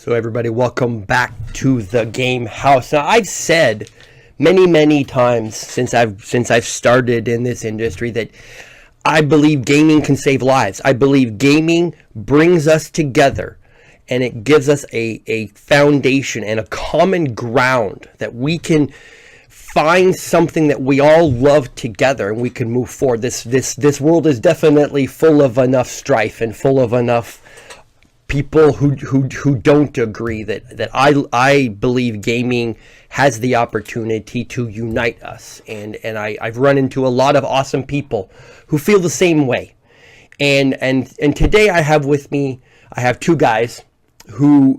So everybody, welcome back to the Game Haus. Now, I've said many times since I've started in this industry that I believe gaming can save lives. I believe gaming brings us together, and it gives us a foundation and a common ground that we can find something that we all love together, and we can move forward. This world is definitely full of enough strife and full of enough people who don't agree that I believe gaming has the opportunity to unite us, and I've run into a lot of awesome people who feel the same way, and today I have with me, I have two guys who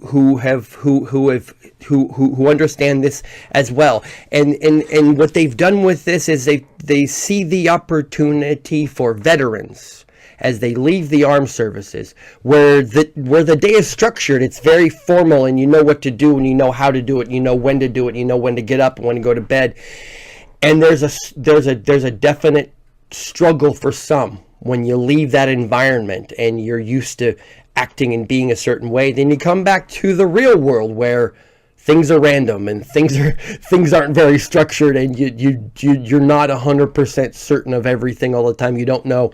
understand this as well, and what they've done with this is they see the opportunity for veterans as they leave the armed services, where the day is structured. It's very formal, and you know what to do, and you know how to do it, you know when to do it, you know when to get up and when to go to bed. And there's a definite struggle for some when you leave that environment and you're used to acting and being a certain way. Then you come back to the real world where things are random and things aren't very structured, and you're not 100% certain of everything all the time. You don't know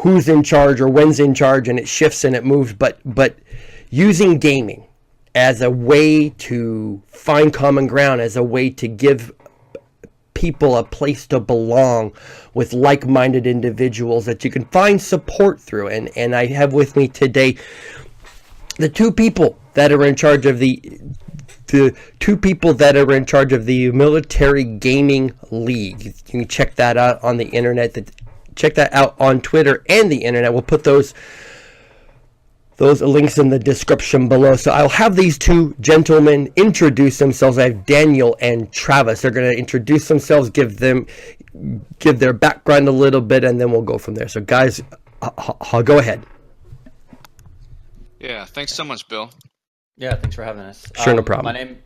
who's in charge or when's in charge, and it shifts and it moves. But using gaming as a way to find common ground, as a way to give people a place to belong with like-minded individuals that you can find support through. And I have with me today the two people that are in charge of the Military Gaming League. You can check that out on the internet. Check that out on Twitter and the internet. We'll put those links in the description below. So I'll have these two gentlemen introduce themselves. I have Daniel and Travis. They're going to introduce themselves, give their background a little bit, and then we'll go from there. So guys, I'll go ahead. Yeah, thanks so much, Bill. Yeah, thanks for having us. Sure, no problem.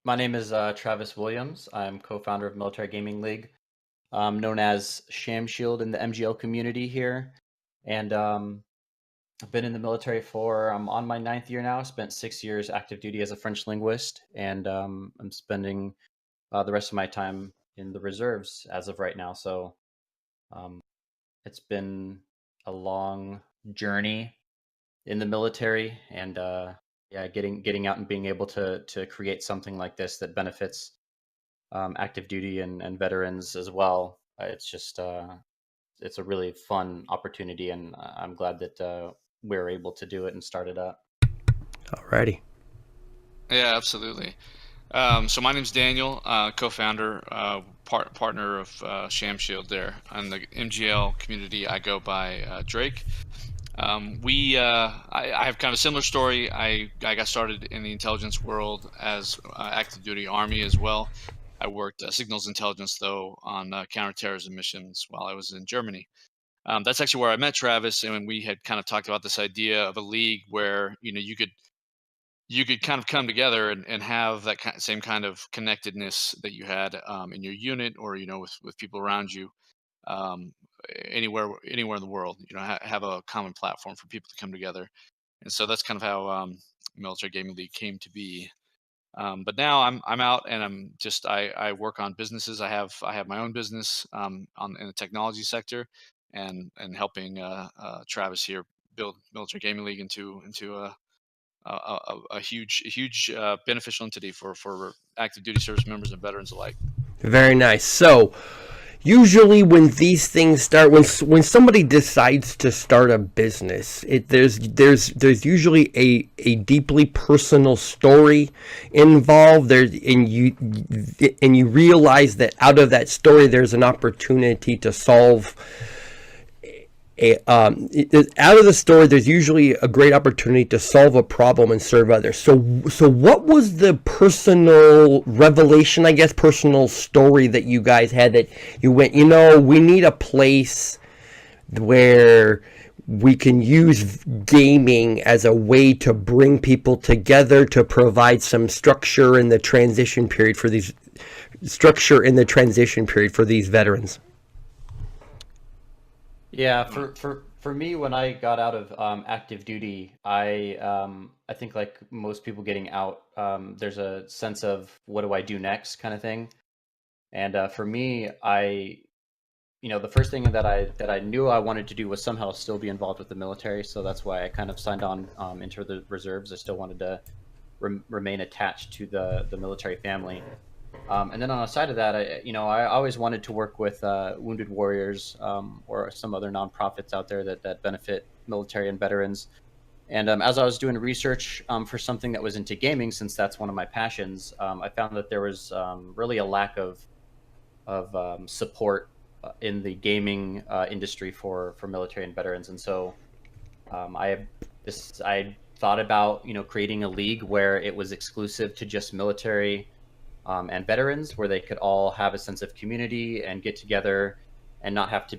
My name is Travis Williams. I'm co-founder of Military Gaming League, known as ShamShield in the MGL community here. And I've been in the military I'm on my 9th year now. Spent 6 years active duty as a French linguist, and I'm spending the rest of my time in the reserves as of right now. So it's been a long journey in the military, and getting out and being able to create something like this that benefits active duty and veterans as well. It's just it's a really fun opportunity, and I'm glad that we're able to do it and start it up. Alrighty. Yeah, absolutely. So my name's Daniel, co-founder, partner of ShamShield there. In the MGL community, I go by Drake. I have kind of a similar story. I got started in the intelligence world as active duty Army as well. I worked signals intelligence, though, on counterterrorism missions while I was in Germany. That's actually where I met Travis, and when we had kind of talked about this idea of a league where you could kind of come together and have that same kind of connectedness that you had in your unit, or with people around you, anywhere in the world. Have a common platform for people to come together, and so that's kind of how Military Gaming League came to be. But now I'm out, and I work on businesses. I have my own business in the technology sector, and helping Travis here build Military Gaming League into a huge beneficial entity for active duty service members and veterans alike. Very nice. So usually when these things start, when somebody decides to start a business, there's usually a deeply personal story involved there, and you realize that out of that story there's an opportunity to solve out of the story. There's usually a great opportunity to solve a problem and serve others. So what was the personal revelation, I guess, personal story that you guys had, that you went, we need a place where we can use gaming as a way to bring people together, to provide some structure in the transition period for these veterans? Yeah, For me, when I got out of active duty, I think like most people getting out, there's a sense of what do I do next kind of thing. And for me, the first thing that I knew I wanted to do was somehow still be involved with the military. So that's why I kind of signed on into the reserves. I still wanted to remain attached to the military family. And then on the side of that, I always wanted to work with wounded warriors or some other nonprofits out there that benefit military and veterans. And as I was doing research for something that was into gaming, since that's one of my passions, I found that there was really a lack of support in the gaming industry for military and veterans. And so I thought about creating a league where it was exclusive to just military and veterans, where they could all have a sense of community and get together and not have to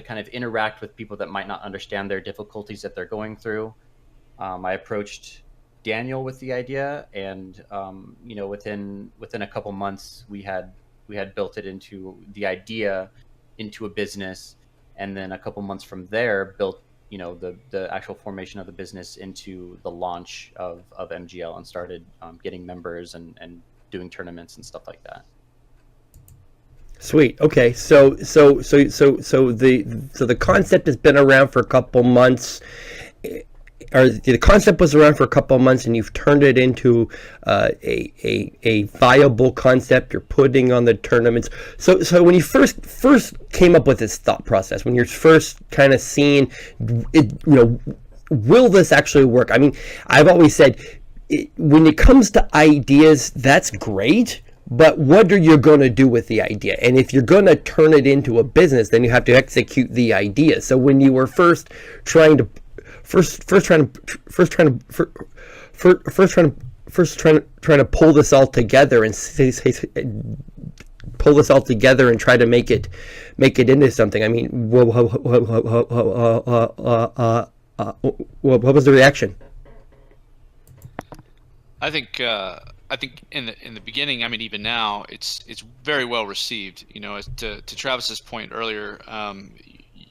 kind of interact with people that might not understand their difficulties that they're going through. I approached Daniel with the idea, and within a couple months we had built it into the idea into a business, and then a couple months from there built the actual formation of the business into the launch of MGL, and started getting members and doing tournaments and stuff like that. Sweet. Okay. So the concept has been around for a couple months, or the concept was around for a couple of months, and you've turned it into a viable concept. You're putting on the tournaments. So when you first came up with this thought process, when you're first kind of seeing it, will this actually work? I mean, I've always said, when it comes to ideas, that's great. But what are you going to do with the idea? And if you're going to turn it into a business, then you have to execute the idea. So when you were first trying to pull this all together and try to make it into something, I mean, what was the reaction? I think in the beginning, I mean, even now, it's very well received. To Travis's point earlier,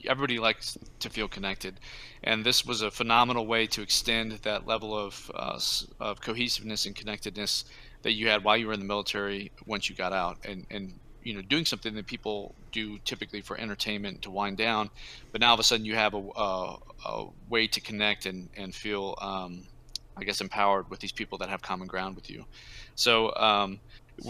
everybody likes to feel connected, and this was a phenomenal way to extend that level of cohesiveness and connectedness that you had while you were in the military once you got out, and doing something that people do typically for entertainment to wind down, but now all of a sudden you have a way to connect and feel I guess empowered with these people that have common ground with you. So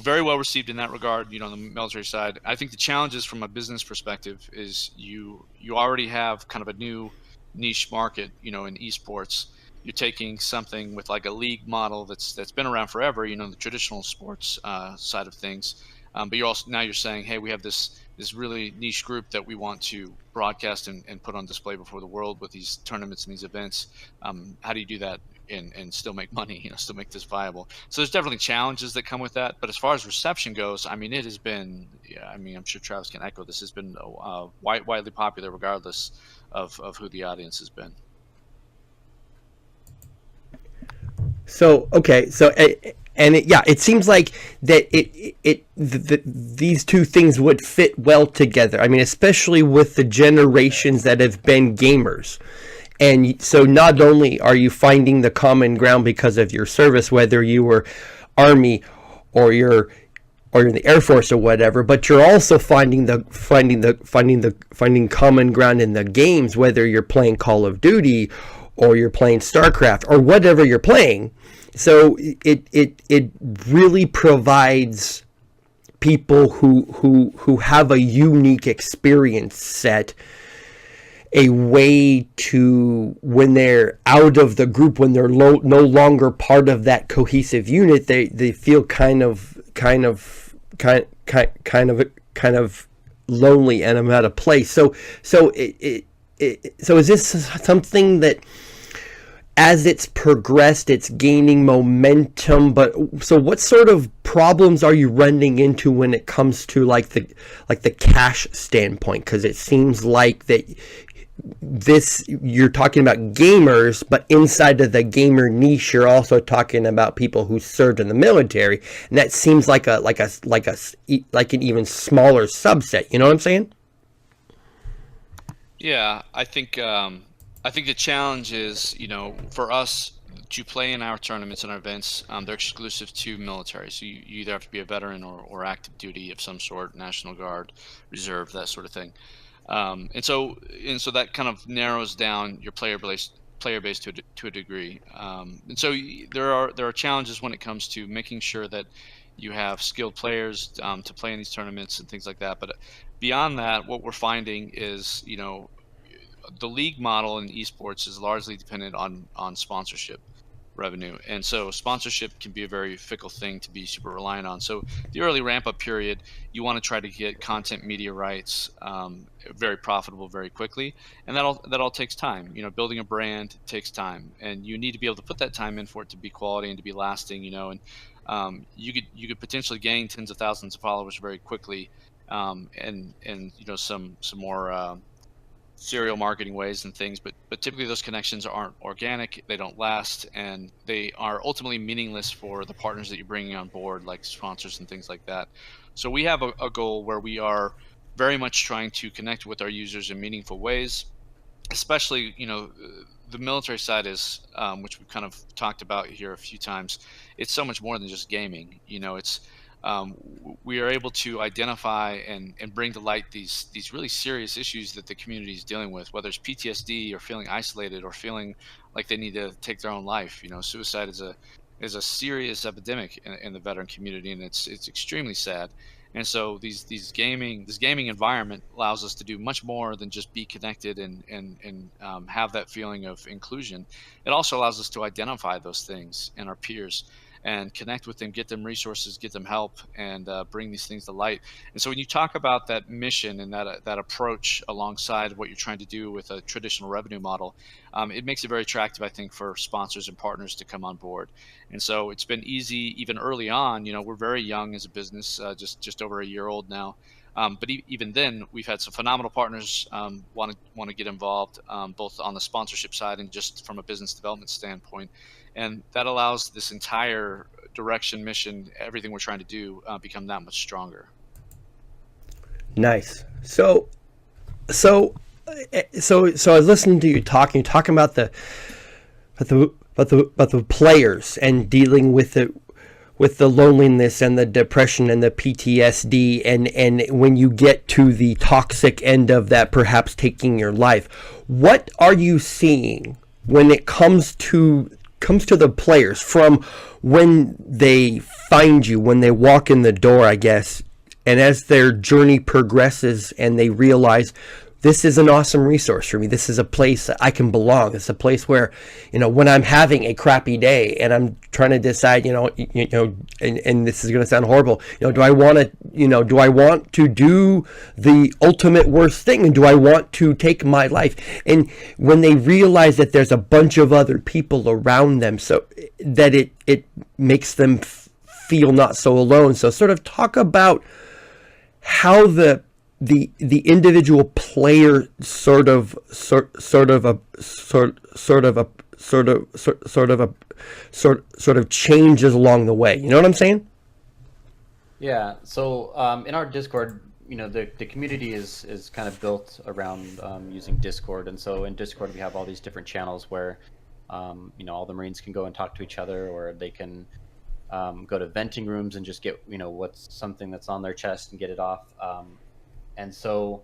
very well received in that regard, on the military side. I think the challenges from a business perspective is you already have kind of a new niche market, in esports. You're taking something with like a league model that's been around forever, the traditional sports side of things. But you're saying, hey, we have this really niche group that we want to broadcast and put on display before the world with these tournaments and these events. How do you do that and still make money, still make this viable? So there's definitely challenges that come with that. But as far as reception goes, I mean, it has been, I'm sure Travis can echo this, has been widely popular regardless of who the audience has been. So, okay. So, it seems like that these two things would fit well together. I mean, especially with the generations that have been gamers. And so not only are you finding the common ground because of your service, whether you were Army or you're in the Air Force or whatever, but you're also finding common ground in the games, whether you're playing Call of Duty or you're playing StarCraft or whatever you're playing. So it really provides people who have a unique experience set a way to, when they're out of the group, when they're no longer part of that cohesive unit, they feel kind of lonely and I'm out of place. So is this something that, as it's progressed, it's gaining momentum? But so what sort of problems are you running into when it comes to like the cash standpoint? Because it seems like that you're talking about gamers, but inside of the gamer niche, you're also talking about people who served in the military, and that seems like an even smaller subset. You know what I'm saying? Yeah, I think the challenge is, for us to play in our tournaments and our events, they're exclusive to military. So you either have to be a veteran or active duty of some sort, National Guard, Reserve, that sort of thing. And so that kind of narrows down your player base to a degree. And so there are challenges when it comes to making sure that you have skilled players to play in these tournaments and things like that. But beyond that, what we're finding is, the league model in esports is largely dependent on sponsorship revenue, and so sponsorship can be a very fickle thing to be super reliant on. So the early ramp up period, you want to try to get content media rights very profitable very quickly, and that all takes time. Building a brand takes time, and you need to be able to put that time in for it to be quality and to be lasting. And you could potentially gain tens of thousands of followers very quickly, and some more serial marketing ways and things, but typically those connections aren't organic, they don't last, and they are ultimately meaningless for the partners that you're bringing on board, like sponsors and things like that. So we have a goal where we are very much trying to connect with our users in meaningful ways, especially, the military side is, which we've kind of talked about here a few times. It's so much more than just gaming. It's we are able to identify and bring to light these really serious issues that the community is dealing with, whether it's PTSD or feeling isolated or feeling like they need to take their own life. Suicide is a serious epidemic in the veteran community, and it's extremely sad. And so this gaming environment allows us to do much more than just be connected and have that feeling of inclusion. It also allows us to identify those things in our peers and connect with them, get them resources, get them help, and bring these things to light. And so when you talk about that mission and that approach alongside what you're trying to do with a traditional revenue model, it makes it very attractive, I think, for sponsors and partners to come on board. And so it's been easy even early on. We're very young as a business, just over a year old now. But even then, we've had some phenomenal partners want to get involved, both on the sponsorship side and just from a business development standpoint, and that allows this entire direction, mission, everything we're trying to do become that much stronger. Nice. So I was listening to you talking about the players and dealing with the loneliness and the depression and the PTSD, and when you get to the toxic end of that, perhaps taking your life. What are you seeing when it comes to the players, from when they find you, when they walk in the door, I guess, and as their journey progresses and they realize this is an awesome resource for me. This is a place I can belong. It's a place where, when I'm having a crappy day and I'm trying to decide, and this is going to sound horrible, do I want to do the ultimate worst thing, and do I want to take my life? And when they realize that there's a bunch of other people around them, so that it makes them feel not so alone. So sort of talk about how the individual player sort of changes along the way. You know what I'm saying? Yeah. So in our Discord, the community is kind of built around using Discord, and so in Discord we have all these different channels where all the Marines can go and talk to each other, or they can go to venting rooms and just get what's something that's on their chest and get it off. And so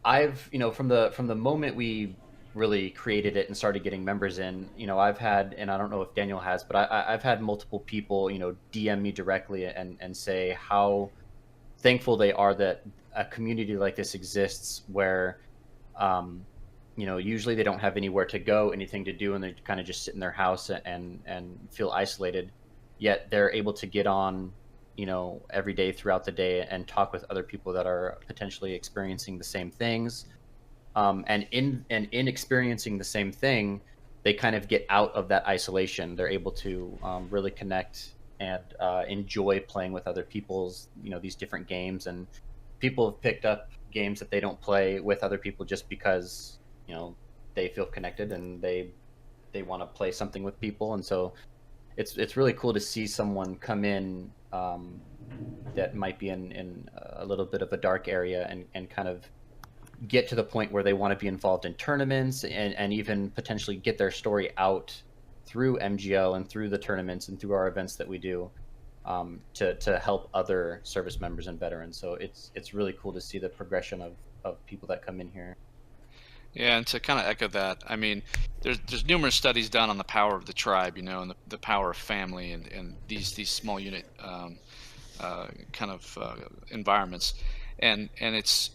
I've from the moment we really created it and started getting members in, I've had, and I don't know if Daniel has, but I've had multiple people DM me directly and say how thankful they are that a community like this exists, where usually they don't have anywhere to go, anything to do, and they kind of just sit in their house and feel isolated, yet they're able to get on every day throughout the day and talk with other people that are potentially experiencing the same things. And in experiencing the same thing, they kind of get out of that isolation. They're able to really connect and enjoy playing with other people's, these different games. And people have picked up games that they don't play with other people just because, they feel connected and they want to play something with people. And so it's really cool to see someone come in that might be in a little bit of a dark area and kind of get to the point where they want to be involved in tournaments and even potentially get their story out through MGL and through the tournaments and through our events that we do, to help other service members and veterans. So it's really cool to see the progression of people that come in here. Yeah, and to kind of echo that, I mean, there's numerous studies done on the power of the tribe, and the power of family and these small unit kind of environments, and it's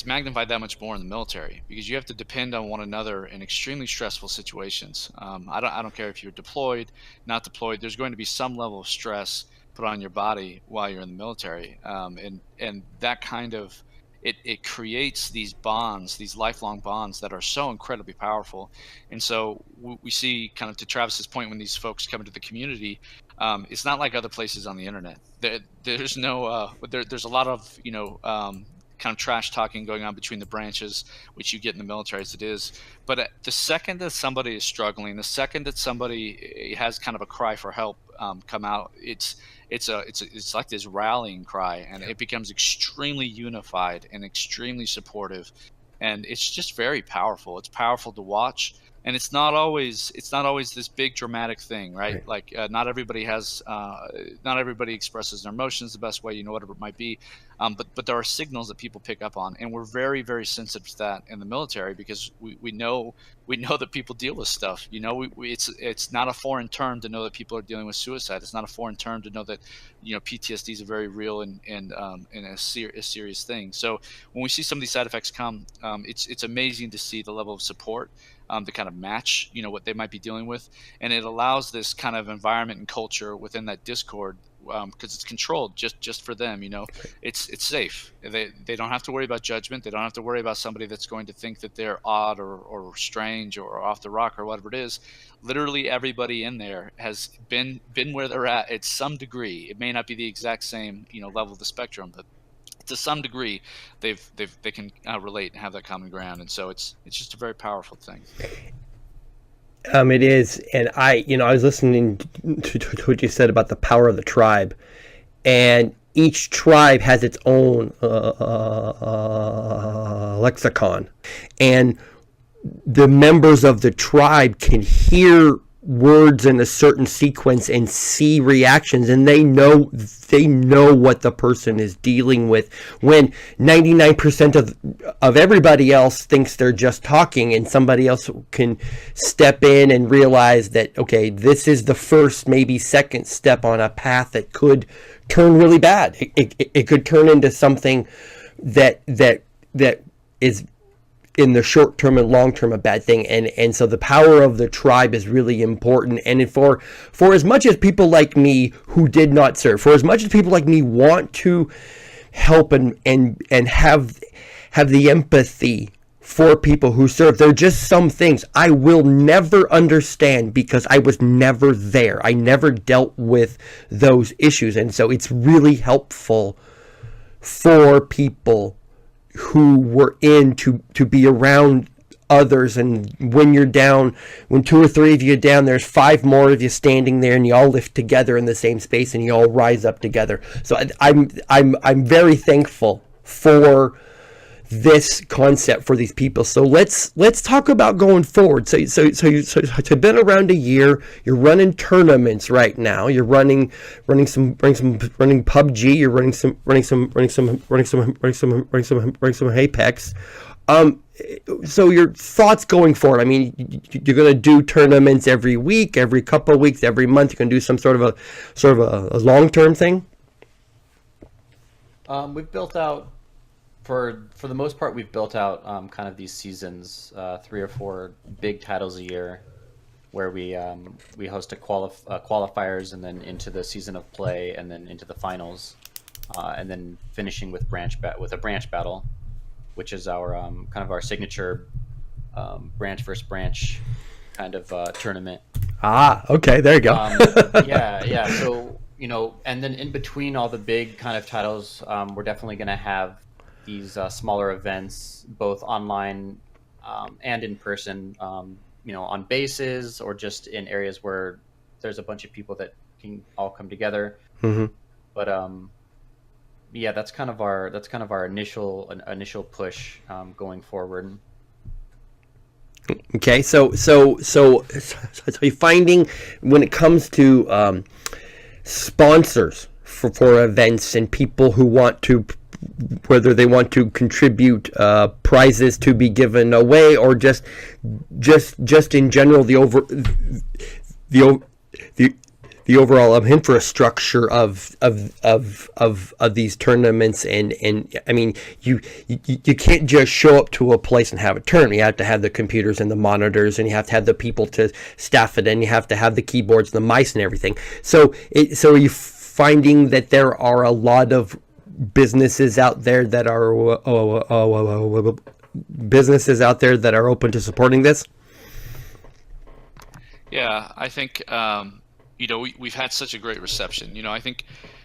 magnified that much more in the military because you have to depend on one another in extremely stressful situations. I don't care if you're deployed, not deployed. There's going to be some level of stress put on your body while you're in the military, and that kind of it creates these bonds, these lifelong bonds that are so incredibly powerful. And so we see, kind of to Travis's point, when these folks come into the community, it's not like other places on the internet. There's no there's a lot of kind of trash talking going on between the branches, which you get in the military as it is. But the second that somebody is struggling, the second that somebody has kind of a cry for help come out, it's like this rallying cry, and it becomes extremely unified and extremely supportive, and it's just very powerful. It's powerful to watch, and it's not always this big dramatic thing, right? Right. Like not everybody expresses their emotions the best way, whatever it might be. But there are signals that people pick up on, and we're very, very sensitive to that in the military because we know that people deal with stuff. It's not a foreign term to know that people are dealing with suicide. It's not a foreign term to know that PTSD is a very real and a serious thing. So when we see some of these side effects come, it's amazing to see the level of support to kind of match what they might be dealing with, and it allows this kind of environment and culture within that Discord, because it's controlled just for them. It's safe. They don't have to worry about judgment. They don't have to worry about somebody that's going to think that they're odd or strange or off the rock or whatever it is. Literally everybody in there has been where they're at some degree. It may not be the exact same level of the spectrum, but to some degree they can relate and have that common ground, and so it's just a very powerful thing. It is, and I was listening to what you said about the power of the tribe, and each tribe has its own lexicon, and the members of the tribe can hear words in a certain sequence and see reactions, and they know what the person is dealing with, when 99% of everybody else thinks they're just talking, and somebody else can step in and realize that, okay, this is the first, maybe second step on a path that could turn really bad. It could turn into something that is in the short term and long term a bad thing, and so the power of the tribe is really important. And for as much as people like me who did not serve, for as much as people like me want to help and have the empathy for people who serve, there are just some things I will never understand because I was never there. I never dealt with those issues, and so it's really helpful for people who were in to be around others. And when you're down, when 2 or 3 of you are down, there's 5 more of you standing there, and you all lift together in the same space, and you all rise up together. So I'm very thankful for this concept for these people. So let's talk about going forward. So you've been around a year. You're running tournaments right now. You're running PUBG. You're running some Apex. So your thoughts going forward? I mean, you're going to do tournaments every week, every couple of weeks, every month. You're going to do some sort of a long-term thing. We've built out. For the most part, we've built out kind of these seasons, 3 or 4 big titles a year, where we host qualifiers, and then into the season of play, and then into the finals, and then finishing with a branch battle, which is our kind of our signature branch versus branch kind of tournament. Okay, there you go. Yeah. So and then in between all the big kind of titles, we're definitely going to have these smaller events, both online and in person, on bases or just in areas where there's a bunch of people that can all come together. Mm-hmm. But yeah, that's kind of our initial push going forward. Okay, so you're finding when it comes to sponsors for events and people who want to, whether they want to contribute prizes to be given away, or just in general the the overall infrastructure of these tournaments, and I mean you can't just show up to a place and have a tournament. You have to have the computers and the monitors, and you have to have the people to staff it, and you have to have the keyboards and the mice and everything. So are you finding that there are a lot of businesses out there that are open to supporting this? Yeah, I think we've had such a great reception. I think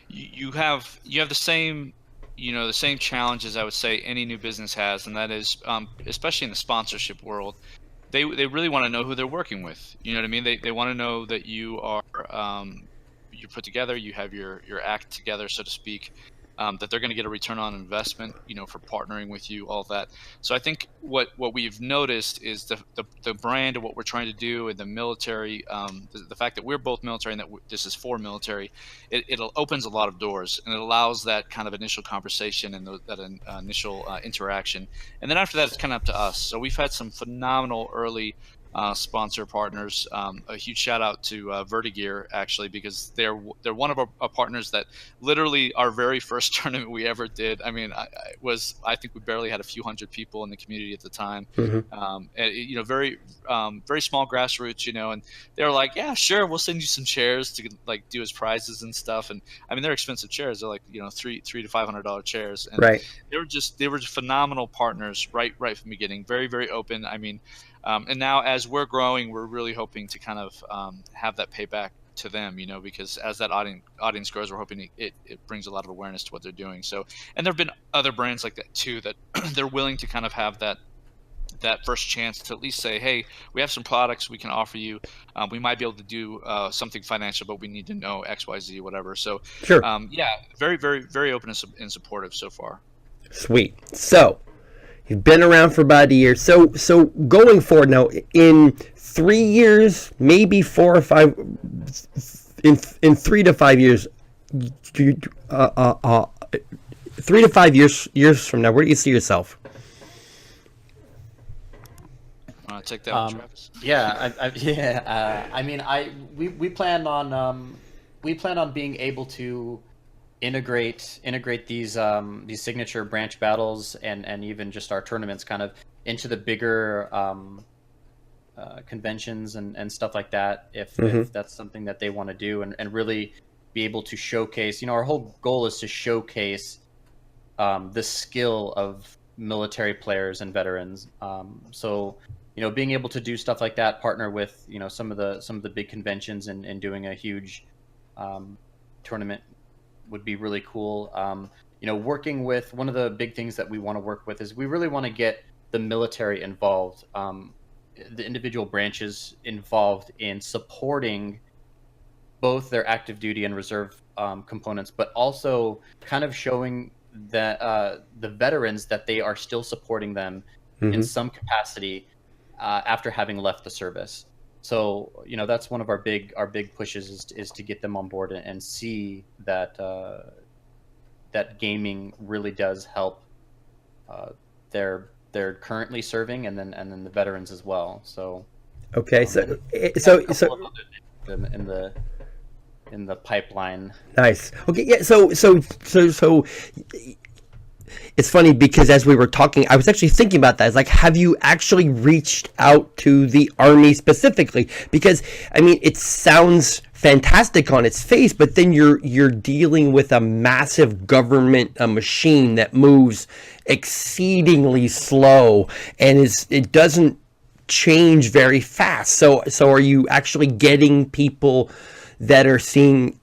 you have the same the same challenges, I would say, any new business has, and that is especially in the sponsorship world, they really want to know who they're working with. You know what I mean? They want to know that you are you're put together, you have your act together, so to speak. That they're going to get a return on investment, for partnering with you, all that. So I think what we've noticed is the brand of what we're trying to do in the military, the fact that we're both military and that this is for military, it opens a lot of doors, and it allows that kind of initial conversation and that initial interaction. And then after that, it's kind of up to us. So we've had some phenomenal early sponsor partners. A huge shout out to Vertigear, actually, because they're one of our partners that literally our very first tournament we ever did. I mean, I think we barely had a few hundred people in the community at the time. And, very very small grassroots, and they were like, yeah, sure, we'll send you some chairs to like do as prizes and stuff. And I mean, they're expensive chairs. They're like $300 to $500 chairs. And Right. they were just phenomenal partners right from the beginning. Very, very open. I mean. And now, as we're growing, we're really hoping to kind of have that payback to them, because as that audience grows, we're hoping it brings a lot of awareness to what they're doing. So, and there have been other brands like that too, that they're willing to kind of have that first chance to at least say, hey, we have some products we can offer you. We might be able to do something financial, but we need to know X, Y, Z, whatever. So, Sure. Yeah, very, very, very open and supportive so far. Sweet. So you've been around for about a year. So going forward now, in 3 years, maybe 4 or 5, in 3 to 5 years, 3 to 5 years from now, where do you see yourself? Take that one, Travis. Yeah, I mean, we plan on being able to integrate these signature branch battles and even just our tournaments kind of into the bigger conventions and stuff like that, if that's something that they want to do, and really be able to showcase. Our whole goal is to showcase the skill of military players and veterans. So being able to do stuff like that, partner with some of the big conventions and doing a huge tournament would be really cool. Working with, one of the big things that we want to work with is we really want to get the military involved, the individual branches involved in supporting both their active duty and reserve components, but also kind of showing that the veterans that they are still supporting them in some capacity after having left the service. So that's one of our big pushes is to get them on board and see that that gaming really does help their currently serving and then the veterans as well. So okay, so in the pipeline. Nice. Okay, yeah. So it's funny because as we were talking, I was actually thinking about that. It's like, have you actually reached out to the Army specifically? Because I mean, it sounds fantastic on its face, but then you're dealing with a massive government machine that moves exceedingly slow, and it doesn't change very fast. So are you actually getting people that are seeing?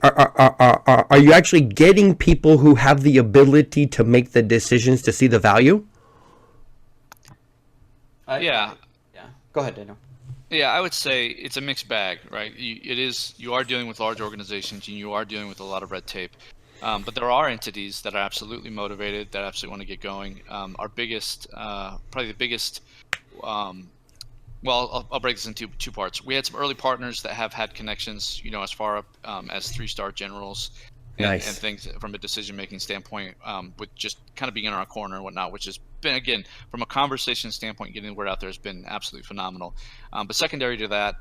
Are you actually getting people who have the ability to make the decisions to see the value? Yeah. Go ahead, Daniel. Yeah, I would say it's a mixed bag, right? You are dealing with large organizations, and you are dealing with a lot of red tape. But there are entities that are absolutely motivated, that absolutely want to get going. Our biggest, probably the biggest, well, I'll break this into two parts. We had some early partners that have had connections, as far up as 3-star generals and Nice. things from a decision-making standpoint, with just kind of being in our corner and whatnot, which has been, again, from a conversation standpoint, getting the word out there has been absolutely phenomenal. But secondary to that,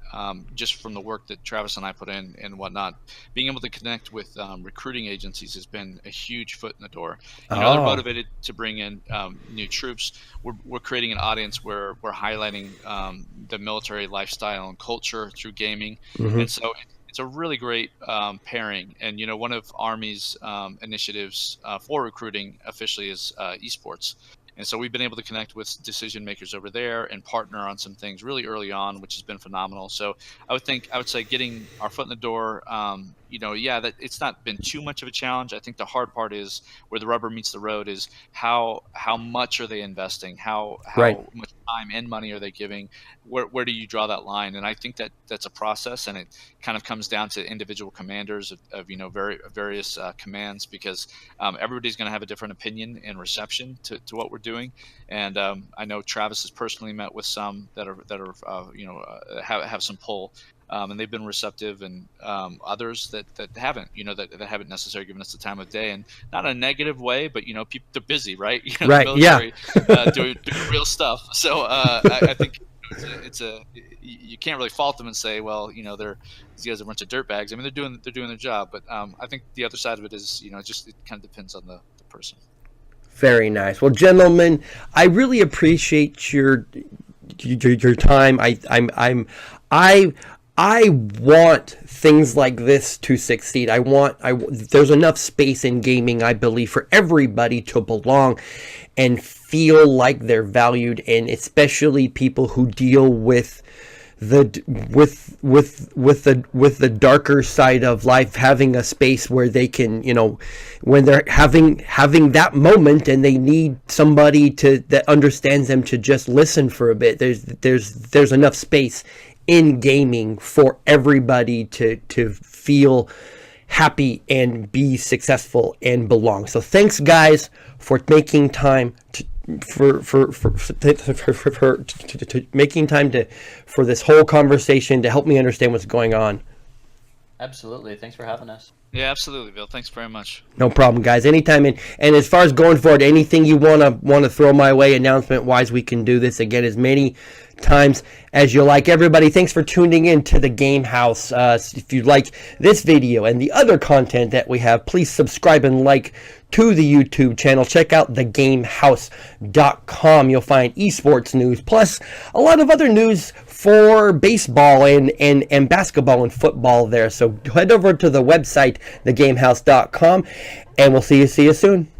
just from the work that Travis and I put in and whatnot, being able to connect with recruiting agencies has been a huge foot in the door. They're motivated to bring in new troops. We're creating an audience where we're highlighting the military lifestyle and culture through gaming. And so it's a really great pairing. And, one of Army's initiatives for recruiting officially is esports. And so we've been able to connect with decision makers over there and partner on some things really early on, which has been phenomenal. So I would say getting our foot in the door, that it's not been too much of a challenge. I think the hard part is where the rubber meets the road is how much are they investing? How much time and money are they giving? Where do you draw that line? And I think that's a process, and it kind of comes down to individual commanders of various commands, because everybody's going to have a different opinion and reception to what we're doing. And I know Travis has personally met with some that have some pull, and they've been receptive, and others that haven't, that haven't necessarily given us the time of day, and not in a negative way, but people, they're busy, right? Right. The military, doing real stuff. So I think you can't really fault them and say, well, these guys are a bunch of dirtbags. I mean, they're doing their job, but I think the other side of it is, it kind of depends on the person. Very nice. Well, gentlemen, I really appreciate your time. I want things like this to succeed. There's enough space in gaming, I believe, for everybody to belong and feel like they're valued, and especially people who deal with the darker side of life, having a space where they can, when they're having that moment and they need somebody that understands them to just listen for a bit. There's enough space in gaming for everybody to feel happy and be successful and belong. So thanks, guys, for making time for this whole conversation, to help me understand what's going on. Absolutely. Thanks for having us. Yeah, absolutely, Bill. Thanks very much. No problem, guys. Anytime. And as far as going forward, anything you want to throw my way announcement wise, we can do this again as many times as you like. Everybody, thanks for tuning in to the Game Haus. If you like this video and the other content that we have, please subscribe and like to the YouTube channel. Check out thegamehaus.com. You'll find esports news, plus a lot of other news for baseball and basketball and football there. So head over to the website, thegamehaus.com, and we'll see you soon.